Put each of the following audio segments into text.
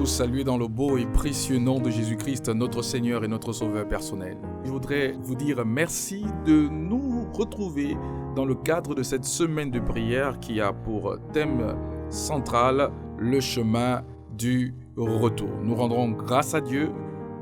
Saluer dans le beau et précieux nom de Jésus-Christ, notre Seigneur et notre Sauveur personnel. Je voudrais vous dire merci de nous retrouver dans le cadre de cette semaine de prière qui a pour thème central le chemin du retour. Nous rendrons grâce à Dieu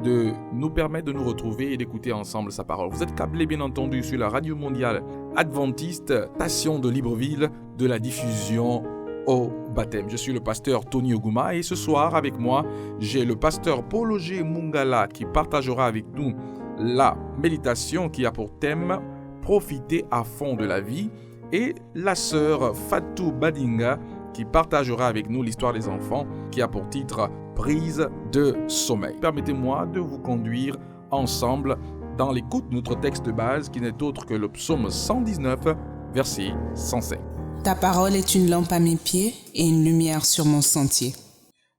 de nous permettre de nous retrouver et d'écouter ensemble sa parole. Vous êtes câblés bien entendu sur la radio mondiale adventiste, station de Libreville, de la diffusion au baptême. Je suis le pasteur Tony Oguma et ce soir avec moi, j'ai le pasteur Paul Auger Mungala qui partagera avec nous la méditation qui a pour thème profiter à fond de la vie et la sœur Fatou Badinga qui partagera avec nous l'histoire des enfants qui a pour titre prise de sommeil. Permettez-moi de vous conduire ensemble dans l'écoute de notre texte de base qui n'est autre que le psaume 119 verset 105. Ta parole est une lampe à mes pieds et une lumière sur mon sentier.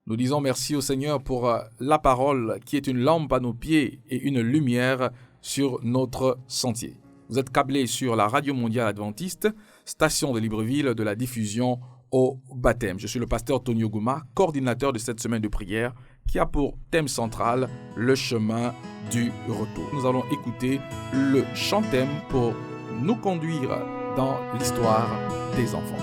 Nous disons merci au Seigneur pour la parole qui est une lampe à nos pieds et une lumière sur notre sentier. Vous êtes câblés sur la radio mondiale adventiste, station de Libreville de la diffusion au baptême. Je suis le pasteur Tony Oguma, coordinateur de cette semaine de prière qui a pour thème central le chemin du retour. Nous allons écouter le chant-thème pour nous conduire dans l'histoire des enfants.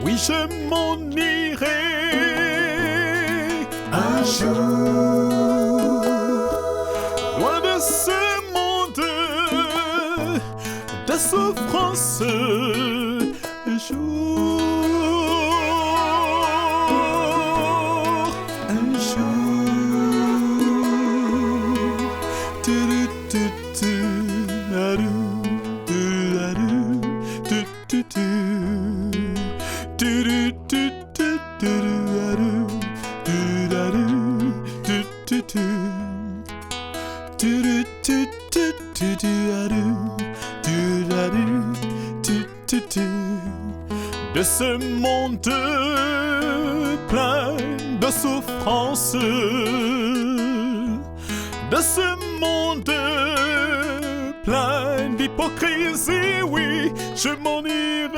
Oui, je m'en irai un jour, loin de ce monde de souffrance. Un jour, de ce monde plein de souffrance, de ce monde plein d'hypocrisie, oui, je m'en irai.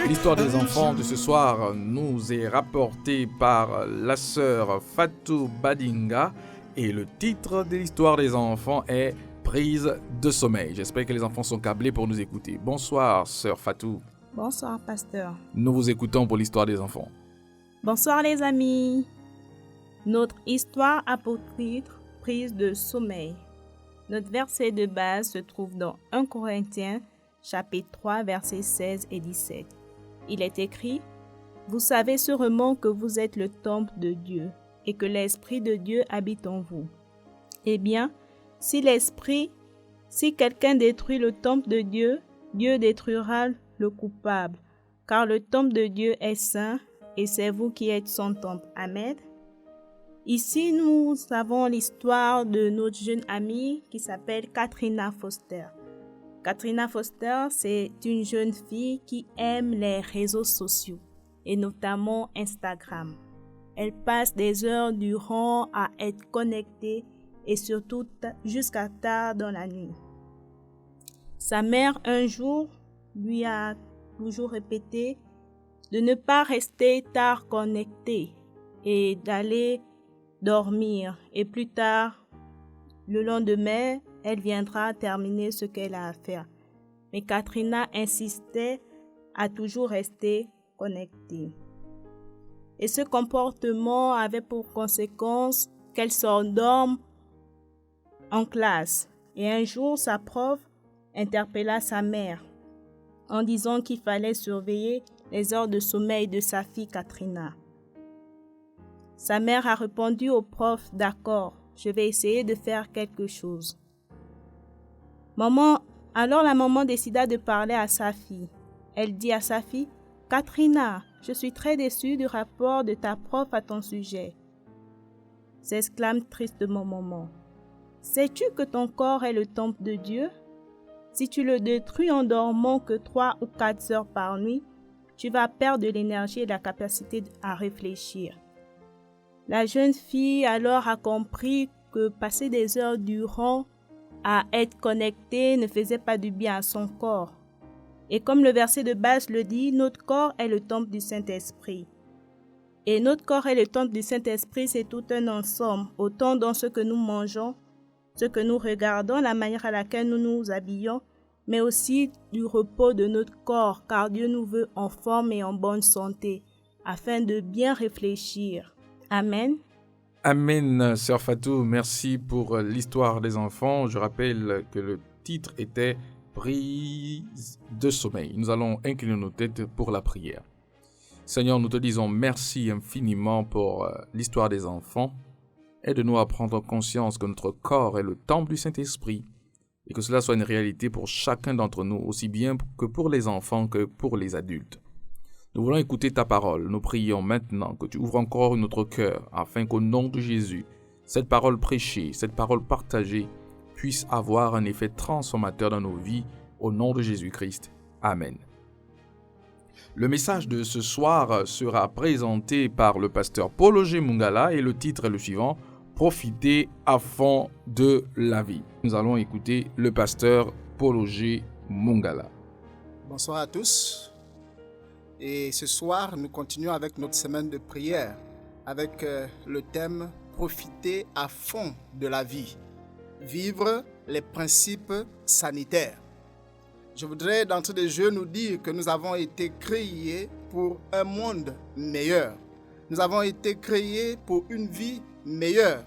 L'histoire des enfants de ce soir nous est rapportée par la sœur Fatou Badinga et le titre de l'histoire des enfants est prise de sommeil. J'espère que les enfants sont câblés pour nous écouter. Bonsoir, sœur Fatou. Bonsoir, pasteur. Nous vous écoutons pour l'histoire des enfants. Bonsoir, les amis. Notre histoire a pour titre prise de sommeil. Notre verset de base se trouve dans 1 Corinthiens, chapitre 3, versets 16 et 17. Il est écrit « Vous savez sûrement que vous êtes le temple de Dieu et que l'Esprit de Dieu habite en vous. Eh bien, si quelqu'un détruit le temple de Dieu, Dieu détruira le coupable, car le temple de Dieu est saint et c'est vous qui êtes son temple. » Amen. Ici, nous avons l'histoire de notre jeune amie qui s'appelle Katrina Foster. Katrina Foster, c'est une jeune fille qui aime les réseaux sociaux et notamment Instagram. Elle passe des heures durant à être connectée et surtout jusqu'à tard dans la nuit. Sa mère, un jour, lui a toujours répété de ne pas rester tard connectée et d'aller dormir. Et plus tard, le lendemain, elle viendra terminer ce qu'elle a à faire. Mais Katrina insistait à toujours rester connectée. Et ce comportement avait pour conséquence qu'elle s'endorme en classe. Et un jour, sa prof interpella sa mère en disant qu'il fallait surveiller les heures de sommeil de sa fille Katrina. Sa mère a répondu au prof « D'accord, je vais essayer de faire quelque chose. » Alors la maman décida de parler à sa fille. Elle dit à sa fille « Katrina, je suis très déçue du rapport de ta prof à ton sujet. » S'exclame tristement maman. « Sais-tu que ton corps est le temple de Dieu? Si tu le détruis en dormant que 3 ou 4 heures par nuit, tu vas perdre de l'énergie et la capacité à réfléchir. » La jeune fille alors a compris que passer des heures durant à être connectée ne faisait pas du bien à son corps. Et comme le verset de base le dit, notre corps est le temple du Saint-Esprit. Et notre corps est le temple du Saint-Esprit, c'est tout un ensemble, autant dans ce que nous mangeons, ce que nous regardons, la manière à laquelle nous nous habillons, mais aussi du repos de notre corps, car Dieu nous veut en forme et en bonne santé, afin de bien réfléchir. Amen. Amen, Sœur Fatou. Merci pour l'histoire des enfants. Je rappelle que le titre était « Prise de sommeil ». Nous allons incliner nos têtes pour la prière. Seigneur, nous te disons merci infiniment pour l'histoire des enfants. Aide-nous à prendre conscience que notre corps est le temple du Saint-Esprit et que cela soit une réalité pour chacun d'entre nous, aussi bien que pour les enfants que pour les adultes. Nous voulons écouter ta parole. Nous prions maintenant que tu ouvres encore notre cœur afin qu'au nom de Jésus, cette parole prêchée, cette parole partagée puisse avoir un effet transformateur dans nos vies au nom de Jésus-Christ. Amen. Le message de ce soir sera présenté par le pasteur Paul-Roger Mungala et le titre est le suivant: Profiter à fond de la vie. Nous allons écouter le pasteur Paul-Roger Mungala. Bonsoir à tous. Et ce soir, nous continuons avec notre semaine de prière avec le thème « Profiter à fond de la vie ». Vivre les principes sanitaires. Je voudrais d'entrée de jeu nous dire que nous avons été créés pour un monde meilleur. Nous avons été créés pour une vie meilleure.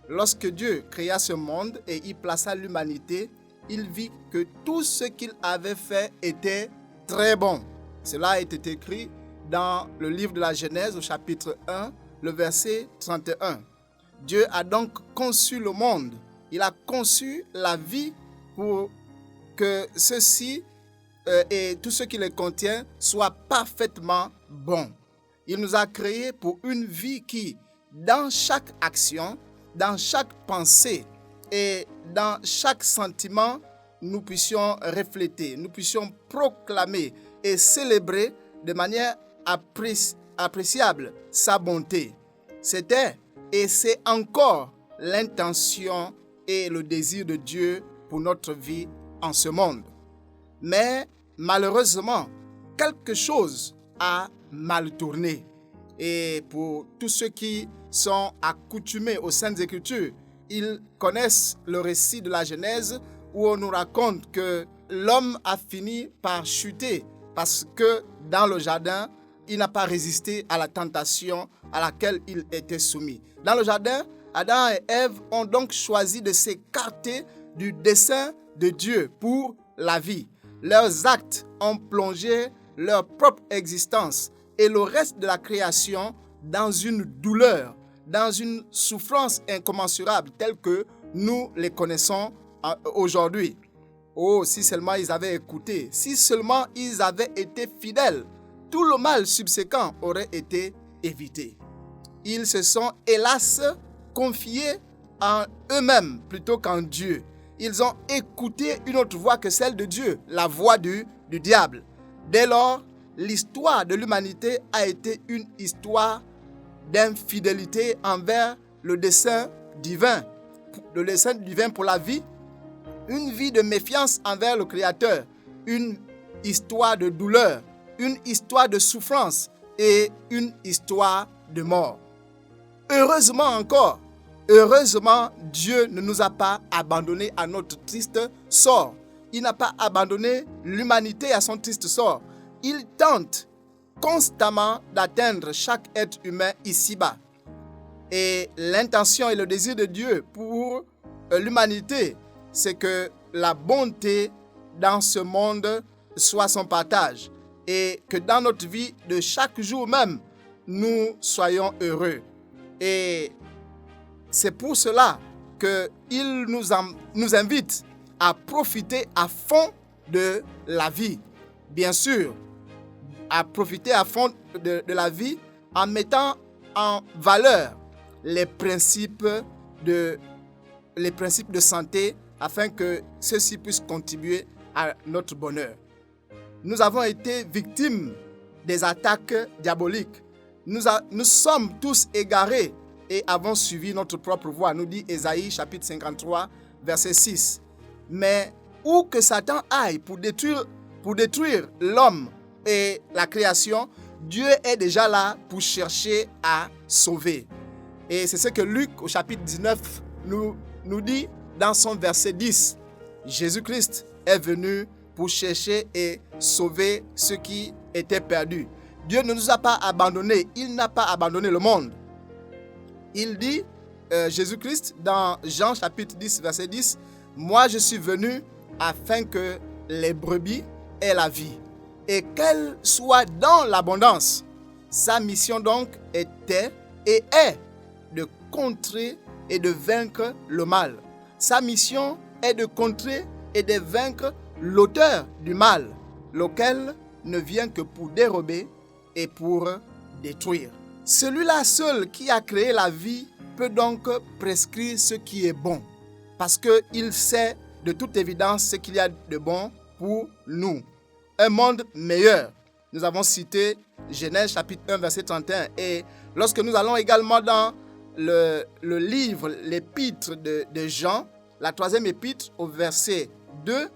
Lorsque Dieu créa ce monde et y plaça l'humanité, il vit que tout ce qu'il avait fait était très bon. Cela est écrit dans le livre de la Genèse au chapitre 1, le verset 31. Dieu a donc conçu le monde. Il a conçu la vie pour que ceci et tout ce qui les contient soit parfaitement bon. Il nous a créés pour une vie qui, dans chaque action, dans chaque pensée et dans chaque sentiment, nous puissions refléter, nous puissions proclamer et célébrer de manière appréciable sa bonté. C'était et c'est encore l'intention et le désir de Dieu pour notre vie en ce monde. Mais malheureusement, quelque chose a mal tourné. Et pour tous ceux qui sont accoutumés aux Saintes Écritures, ils connaissent le récit de la Genèse où on nous raconte que l'homme a fini par chuter parce que dans le jardin, il n'a pas résisté à la tentation à laquelle il était soumis. Dans le jardin, Adam et Ève ont donc choisi de s'écarter du dessein de Dieu pour la vie. Leurs actes ont plongé leur propre existence et le reste de la création dans une douleur, dans une souffrance incommensurable telle que nous les connaissons aujourd'hui. Oh, si seulement ils avaient écouté, si seulement ils avaient été fidèles, tout le mal subséquent aurait été évité. Ils se sont, hélas, confiés en eux-mêmes plutôt qu'en Dieu. Ils ont écouté une autre voix que celle de Dieu, la voix du diable. Dès lors, l'histoire de l'humanité a été une histoire d'infidélité envers le dessein divin. Le dessein divin pour la vie, une vie de méfiance envers le Créateur, une histoire de douleur, une histoire de souffrance et une histoire de mort. Heureusement Dieu ne nous a pas abandonnés à notre triste sort. Il n'a pas abandonné l'humanité à son triste sort. Il tente constamment d'atteindre chaque être humain ici-bas. Et l'intention et le désir de Dieu pour l'humanité, c'est que la bonté dans ce monde soit son partage et que dans notre vie de chaque jour même, nous soyons heureux. Et c'est pour cela qu'il nous invite à profiter à fond de la vie. Bien sûr, à profiter à fond de la vie en mettant en valeur les principes de santé afin que ceux-ci puissent contribuer à notre bonheur. Nous avons été victimes des attaques diaboliques. Nous sommes tous égarés et avons suivi notre propre voie, nous dit Ésaïe chapitre 53, verset 6. Mais où que Satan aille pour détruire l'homme et la création, Dieu est déjà là pour chercher à sauver. Et c'est ce que Luc au chapitre 19 nous dit dans son verset 10. Jésus-Christ est venu pour chercher et sauver ceux qui étaient perdus. Dieu ne nous a pas abandonnés. Il n'a pas abandonné le monde. Il dit, Jésus-Christ, dans Jean chapitre 10, verset 10, « Moi, je suis venu afin que les brebis aient la vie, et qu'elle soit dans l'abondance. » Sa mission donc était et est de contrer et de vaincre le mal. Sa mission est de contrer et de vaincre l'auteur du mal, lequel ne vient que pour dérober et pour détruire. Celui-là seul qui a créé la vie peut donc prescrire ce qui est bon, parce qu'il sait de toute évidence ce qu'il y a de bon pour nous. Un monde meilleur. Nous avons cité Genèse chapitre 1 verset 31 et lorsque nous allons également dans le livre, l'épître de Jean, la 3e épître au verset 2,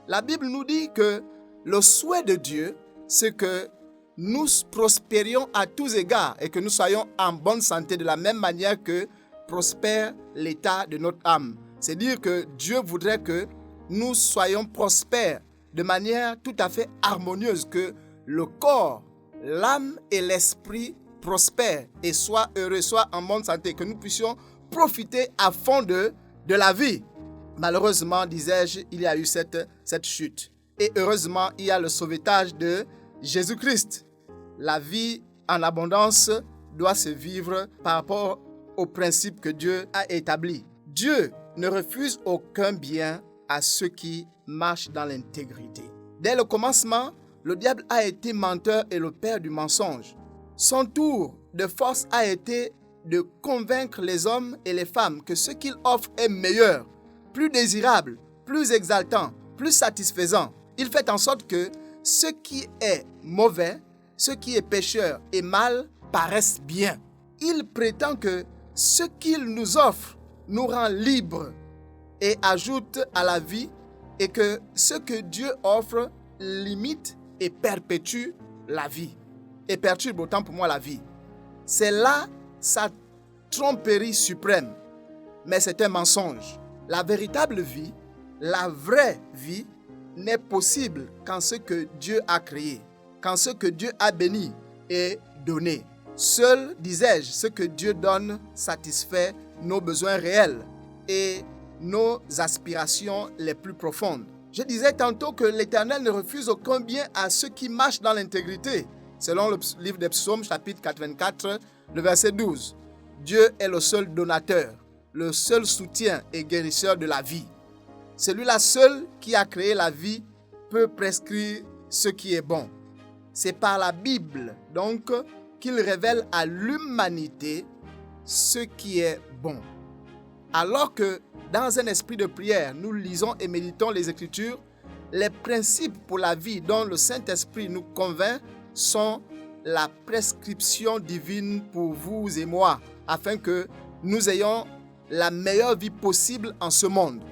la Bible nous dit que le souhait de Dieu, c'est que nous prospérions à tous égards et que nous soyons en bonne santé de la même manière que prospère l'état de notre âme. C'est dire que Dieu voudrait que nous soyons prospères de manière tout à fait harmonieuse, que le corps, l'âme et l'esprit prospèrent et soient heureux, soient en bonne santé, que nous puissions profiter à fond de la vie. Malheureusement, disais-je, il y a eu cette chute. Et heureusement, il y a le sauvetage de Jésus-Christ. La vie en abondance doit se vivre par rapport aux principes que Dieu a établis. Dieu ne refuse aucun bien à ceux qui marchent dans l'intégrité. Dès le commencement, le diable a été menteur et le père du mensonge. Son tour de force a été de convaincre les hommes et les femmes que ce qu'il offre est meilleur, plus désirable, plus exaltant, plus satisfaisant. Il fait en sorte que ce qui est mauvais, ce qui est pécheur et mal paraissent bien. Il prétend que ce qu'il nous offre nous rend libres et ajoute à la vie et que ce que Dieu offre limite et perpétue la vie et perturbe autant pour moi la vie. C'est là sa tromperie suprême, mais c'est un mensonge. La véritable vie, la vraie vie, n'est possible qu'en ce que Dieu a créé, qu'en ce que Dieu a béni et donné. Seul, disais-je, ce que Dieu donne satisfait nos besoins réels et nos aspirations les plus profondes. Je disais tantôt que l'Éternel ne refuse aucun bien à ceux qui marchent dans l'intégrité. Selon le livre des Psaumes, chapitre 84, le verset 12. Dieu est le seul donateur, le seul soutien et guérisseur de la vie. Celui-là seul qui a créé la vie peut prescrire ce qui est bon. C'est par la Bible, donc, qu'il révèle à l'humanité ce qui est bon. Alors que, dans un esprit de prière, nous lisons et méditons les Écritures, les principes pour la vie dont le Saint-Esprit nous convainc sont la prescription divine pour vous et moi, afin que nous ayons la meilleure vie possible en ce monde.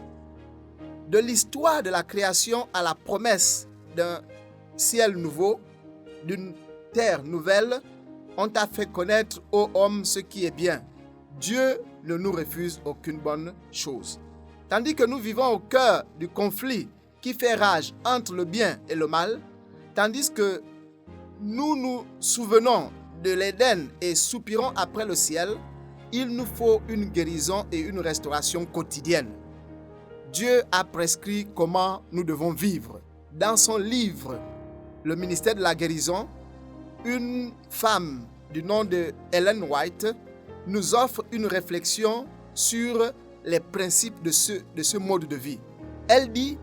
De l'histoire de la création à la promesse d'un ciel nouveau, d'une terre nouvelle, on t'a fait connaître, ô homme, ce qui est bien. Dieu ne nous refuse aucune bonne chose. Tandis que nous vivons au cœur du conflit qui fait rage entre le bien et le mal, tandis que nous nous souvenons de l'Éden et soupirons après le ciel, il nous faut une guérison et une restauration quotidienne. Dieu a prescrit comment nous devons vivre. Dans son livre, Le ministère de la guérison, une femme du nom de Ellen White nous offre une réflexion sur les principes de ce mode de vie. Elle dit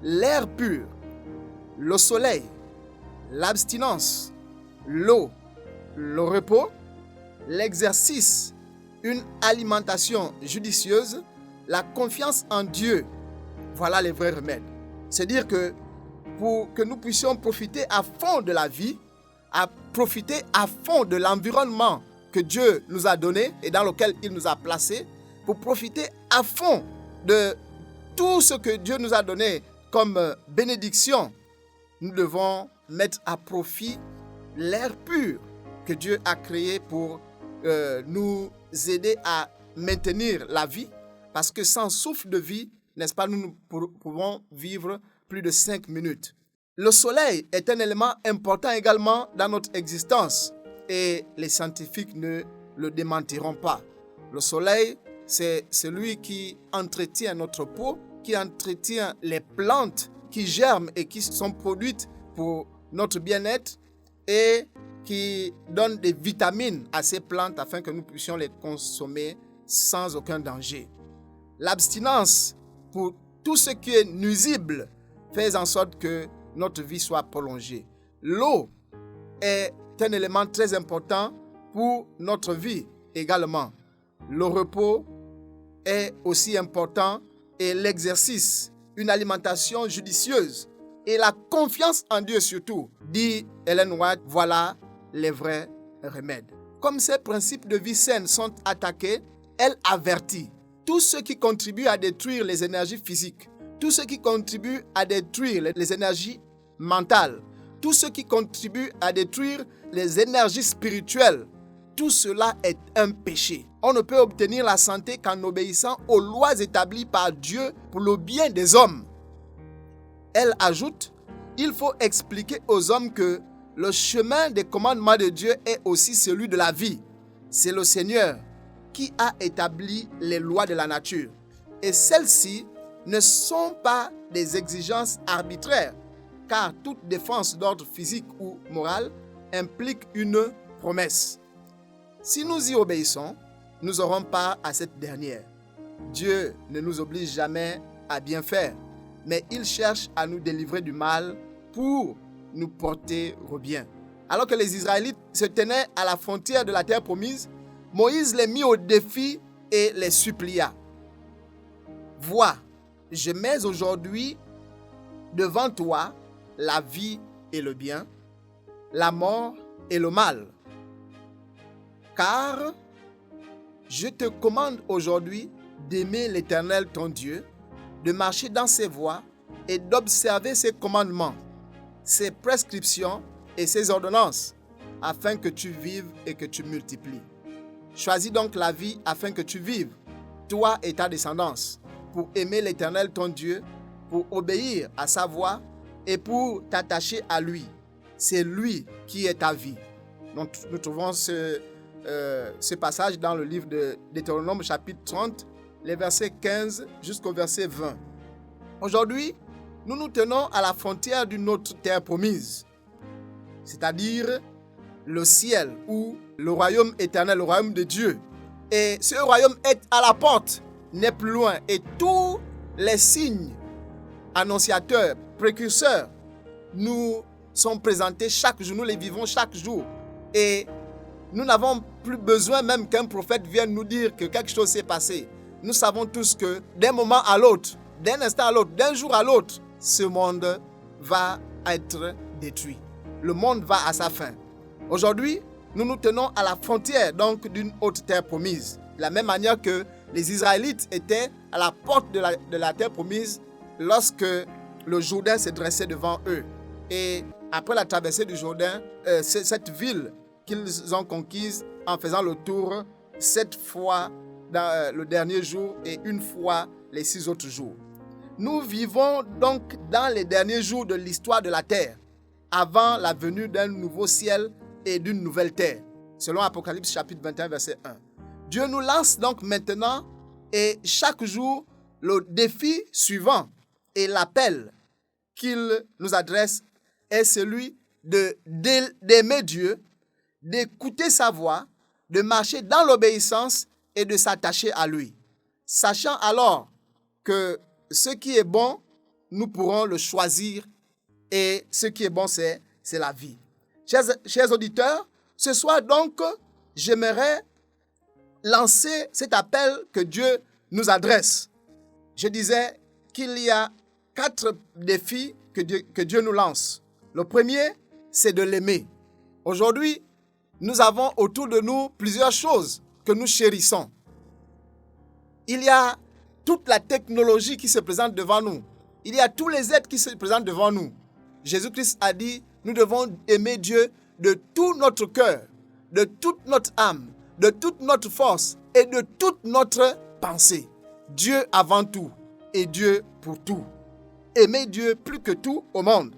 l'air pur, le soleil, l'abstinence, l'eau, le repos, l'exercice, une alimentation judicieuse, la confiance en Dieu. Voilà les vrais remèdes. C'est-à-dire que pour que nous puissions profiter à fond de la vie, à profiter à fond de l'environnement que Dieu nous a donné et dans lequel il nous a placés, pour profiter à fond de tout ce que Dieu nous a donné comme bénédiction, nous devons mettre à profit l'air pur que Dieu a créé pour nous aider à maintenir la vie, parce que sans souffle de vie, n'est-ce pas, nous ne pouvons vivre plus de 5 minutes. Le soleil est un élément important également dans notre existence et les scientifiques ne le démentiront pas. Le soleil, c'est celui qui entretient notre peau, qui entretient les plantes qui germent et qui sont produites pour notre bien-être et qui donne des vitamines à ces plantes afin que nous puissions les consommer sans aucun danger. L'abstinence pour tout ce qui est nuisible fait en sorte que notre vie soit prolongée. L'eau est un élément très important pour notre vie également. Le repos est aussi important et l'exercice, une alimentation judicieuse et la confiance en Dieu surtout, dit Ellen White, voilà les vrais remèdes. Comme ces principes de vie saine sont attaqués, elle avertit tout ce qui contribue à détruire les énergies physiques, tout ce qui contribue à détruire les énergies mentales, tout ce qui contribue à détruire les énergies spirituelles. Tout cela est un péché. On ne peut obtenir la santé qu'en obéissant aux lois établies par Dieu pour le bien des hommes. Elle ajoute, il faut expliquer aux hommes que le chemin des commandements de Dieu est aussi celui de la vie. C'est le Seigneur qui a établi les lois de la nature. Et celles-ci ne sont pas des exigences arbitraires, car toute défense d'ordre physique ou moral implique une promesse. Si nous y obéissons, nous aurons part à cette dernière. Dieu ne nous oblige jamais à bien faire, mais il cherche à nous délivrer du mal pour nous porter au bien. Alors que les Israélites se tenaient à la frontière de la terre promise, Moïse les mit au défi et les supplia. « Vois, je mets aujourd'hui devant toi la vie et le bien, la mort et le mal. Car je te commande aujourd'hui d'aimer l'Éternel ton Dieu, de marcher dans ses voies et d'observer ses commandements, ses prescriptions et ses ordonnances, afin que tu vives et que tu multiplies. Choisis donc la vie afin que tu vives, toi et ta descendance, pour aimer l'Éternel ton Dieu, pour obéir à sa voix et pour t'attacher à lui. C'est lui qui est ta vie. » Donc, nous trouvons ce passage dans le livre de Deutéronome chapitre 30, les versets 15 jusqu'au verset 20. Aujourd'hui, nous nous tenons à la frontière d'une autre terre promise, c'est-à-dire le ciel ou le royaume éternel, le royaume de Dieu. Et ce royaume est à la porte, n'est plus loin. Et tous les signes annonciateurs, précurseurs, nous sont présentés chaque jour, nous les vivons chaque jour. Et nous n'avons plus besoin même qu'un prophète vienne nous dire que quelque chose s'est passé. Nous savons tous que d'un moment à l'autre, d'un instant à l'autre, d'un jour à l'autre, ce monde va être détruit. Le monde va à sa fin. Aujourd'hui, nous nous tenons à la frontière donc d'une haute terre promise. De la même manière que les Israélites étaient à la porte de la terre promise lorsque le Jourdain se dressait devant eux. Et après la traversée du Jourdain, cette ville qu'ils ont conquise en faisant le tour 7 fois dans le dernier jour et une fois les 6 autres jours. Nous vivons donc dans les derniers jours de l'histoire de la terre, avant la venue d'un nouveau ciel et d'une nouvelle terre, selon Apocalypse chapitre 21, verset 1. Dieu nous lance donc maintenant et chaque jour Le défi suivant et l'appel qu'il nous adresse est celui d'aimer Dieu, d'écouter sa voix, de marcher dans l'obéissance et de s'attacher à lui. Sachant alors que ce qui est bon, nous pourrons le choisir et ce qui est bon, c'est la vie. Chers auditeurs, ce soir donc, j'aimerais lancer cet appel que Dieu nous adresse. Je disais qu'il y a 4 défis que Dieu nous lance. Le premier, c'est de l'aimer. Aujourd'hui, nous avons autour de nous plusieurs choses que nous chérissons. Il y a toute la technologie qui se présente devant nous. Il y a tous les êtres qui se présentent devant nous. Jésus-Christ a dit, nous devons aimer Dieu de tout notre cœur, de toute notre âme, de toute notre force et de toute notre pensée. Dieu avant tout et Dieu pour tout. Aimer Dieu plus que tout au monde.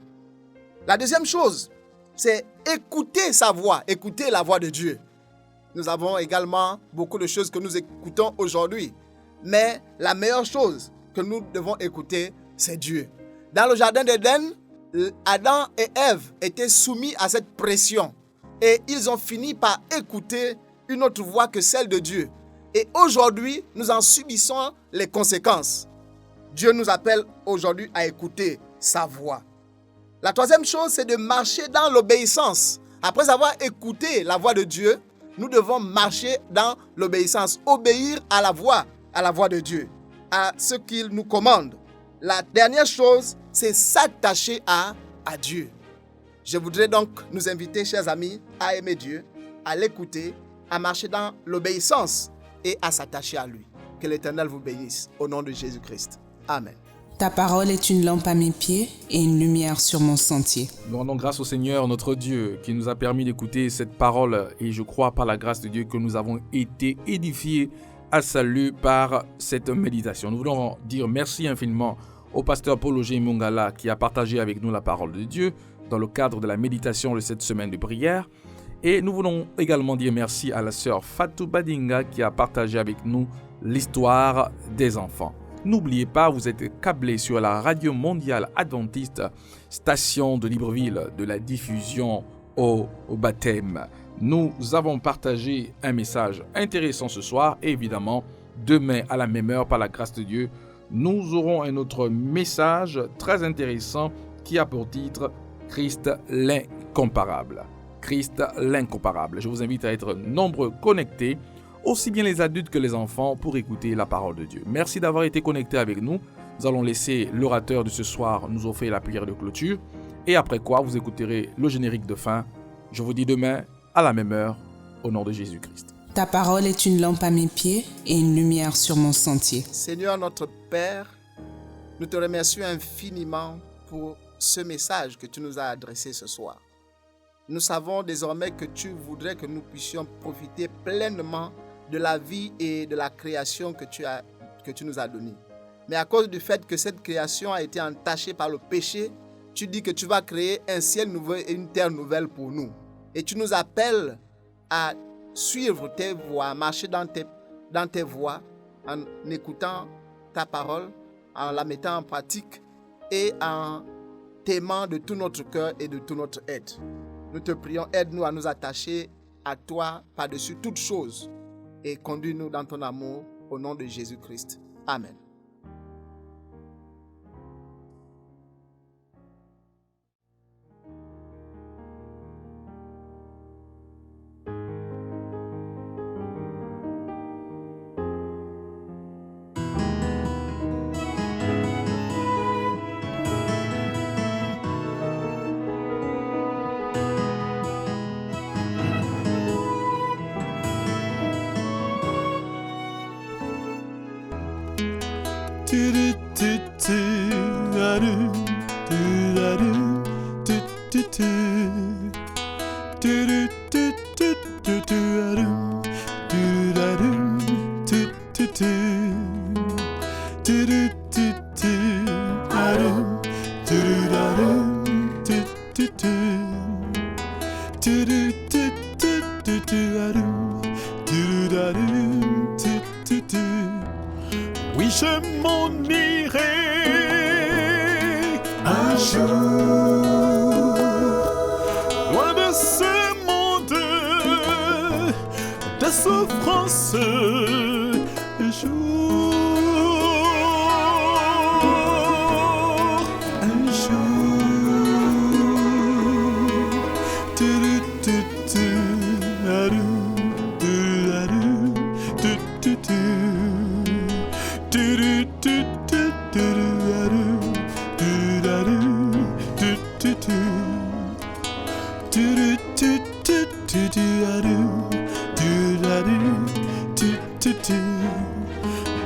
La deuxième chose, c'est écouter sa voix, écouter la voix de Dieu. Nous avons également beaucoup de choses que nous écoutons aujourd'hui. Mais la meilleure chose que nous devons écouter, c'est Dieu. Dans le jardin d'Éden, Adam et Ève étaient soumis à cette pression. Et ils ont fini par écouter une autre voix que celle de Dieu. Et aujourd'hui, nous en subissons les conséquences. Dieu nous appelle aujourd'hui à écouter sa voix. La troisième chose, c'est de marcher dans l'obéissance. Après avoir écouté la voix de Dieu, nous devons marcher dans l'obéissance, obéir à la voix de Dieu, à ce qu'il nous commande. La dernière chose, c'est s'attacher à Dieu. Je voudrais donc nous inviter, chers amis, à aimer Dieu, à l'écouter, à marcher dans l'obéissance et à s'attacher à lui. Que l'Éternel vous bénisse au nom de Jésus-Christ. Amen. Ta parole est une lampe à mes pieds et une lumière sur mon sentier. Nous rendons grâce au Seigneur, notre Dieu, qui nous a permis d'écouter cette parole. Et je crois par la grâce de Dieu que nous avons été édifiés à salut par cette méditation. Nous voulons dire merci infiniment au pasteur Paul Auger Mongala qui a partagé avec nous la parole de Dieu dans le cadre de la méditation de cette semaine de prière. Et nous voulons également dire merci à la sœur Fatou Badinga qui a partagé avec nous l'histoire des enfants. N'oubliez pas, vous êtes câblés sur la radio mondiale adventiste, station de Libreville, de la diffusion au baptême. Nous avons partagé un message intéressant ce soir et évidemment, demain à la même heure, par la grâce de Dieu, nous aurons un autre message très intéressant qui a pour titre « Christ l'incomparable ». Christ l'incomparable. Je vous invite à être nombreux connectés, aussi bien les adultes que les enfants, pour écouter la parole de Dieu. Merci d'avoir été connectés avec nous. Nous allons laisser l'orateur de ce soir nous offrir la prière de clôture. Et après quoi, vous écouterez le générique de fin. Je vous dis demain, à la même heure, au nom de Jésus-Christ. Ta parole est une lampe à mes pieds et une lumière sur mon sentier. Seigneur notre Père, nous te remercions infiniment pour ce message que tu nous as adressé ce soir. Nous savons désormais que tu voudrais que nous puissions profiter pleinement de la vie et de la création que tu nous as donnée. Mais à cause du fait que cette création a été entachée par le péché, tu dis que tu vas créer un ciel nouveau et une terre nouvelle pour nous. Et tu nous appelles à suivre tes voies, à marcher dans tes voies, en écoutant ta parole, en la mettant en pratique et en t'aimant de tout notre cœur et de tout notre être. Nous te prions, aide-nous à nous attacher à toi par-dessus toutes choses et conduis-nous dans ton amour au nom de Jésus-Christ. Amen. Oui, je m'en jour, loin de ce monde de souffrance, un jour,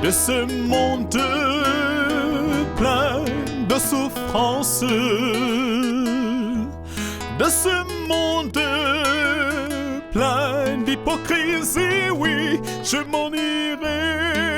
de ce monde plein de souffrance, de ce monde plein d'hypocrisie, oui, je m'en irai.